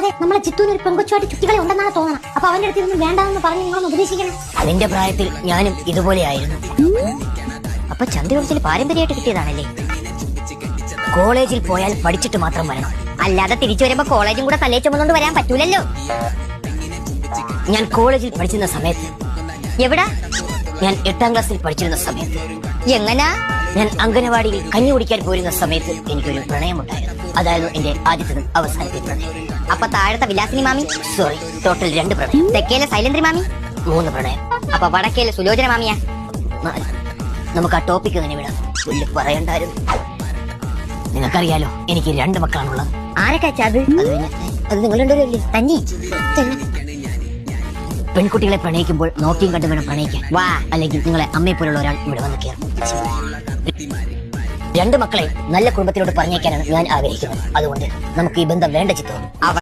അതെ, നമ്മളെ ചിത്തൂന് ഒരു പെങ്കൊച്ചുമായിട്ട് ചുറ്റികളെ ഉണ്ടെന്നാണ് തോന്നണം. അപ്പൊ അവന്റെ അടുത്ത് ഇതൊന്നും വേണ്ടെന്ന് പറഞ്ഞ് നിങ്ങളൊന്ന് ഉപദേശിക്കണം. അതിന്റെ പ്രായത്തിൽ ഞാനും ഇതുപോലെയായിരുന്നു. അപ്പൊ ചന്തയൊളിച്ചിൽ പാരമ്പര്യമായിട്ട് കിട്ടിയതാണല്ലേ? കോളേജിൽ പോയാൽ പഠിച്ചിട്ട് മാത്രം വരണം, അല്ലാതെ തിരിച്ചു വരുമ്പോ കോളേജും കൂടെ തലേ ചുമന്നുകൊണ്ട് വരാൻ പറ്റൂലല്ലോ. ഞാൻ കോളേജിൽ പഠിച്ചിരുന്ന സമയത്ത്, എവിടാ? ഞാൻ 8ാം ക്ലാസ്സിൽ പഠിച്ചിരുന്ന സമയത്ത്, എങ്ങനാ? ഞാൻ അംഗനവാടിയിൽ കഞ്ഞി കുടിക്കാൻ പോരുന്ന സമയത്ത് എനിക്കൊരു പ്രണയമുണ്ടായിരുന്നു. അതായിരുന്നു എന്റെ ആദ്യത്തെ അവസാനത്തെ പ്രണയം. അപ്പൊ താഴത്തെ വിലാസിനി മാമി, സോറി, ടോട്ടൽ 2 പ്രണയം. തെക്കേലെ സൈലന്ദ്രി മാമി 3 പ്രണയം. അപ്പൊ വടക്കേലെ സുലോചന മാമിയാ 4. നമുക്ക് ആ ടോപ്പിക് തന്നെ വിടാം, പുല്ല് പറയണ്ടായിരുന്നു. നിങ്ങൾക്കറിയാലോ, എനിക്ക് 2 മക്കളാണുള്ളത്. ആരൊക്കെ അത്? അത് നിങ്ങൾ രണ്ടുപേരല്ലേ? തന്നെ പെൺകുട്ടികളെ പ്രണയിക്കുമ്പോൾ നോക്കിയും കണ്ടു വേണം പ്രണയിക്കാൻ. വാ, അല്ലെങ്കിൽ നിങ്ങളെ അമ്മയെ പോലുള്ള ഒരാൾ ഇവിടെ വന്ന് കയറും. 2 മക്കളെ നല്ല കുടുംബത്തിലോട്ട് പറഞ്ഞേക്കാനാണ് ഞാൻ ആഗ്രഹിക്കുന്നത്. അതുകൊണ്ട് നമുക്ക് ഈ ബന്ധം വേണ്ട ചിത്രം.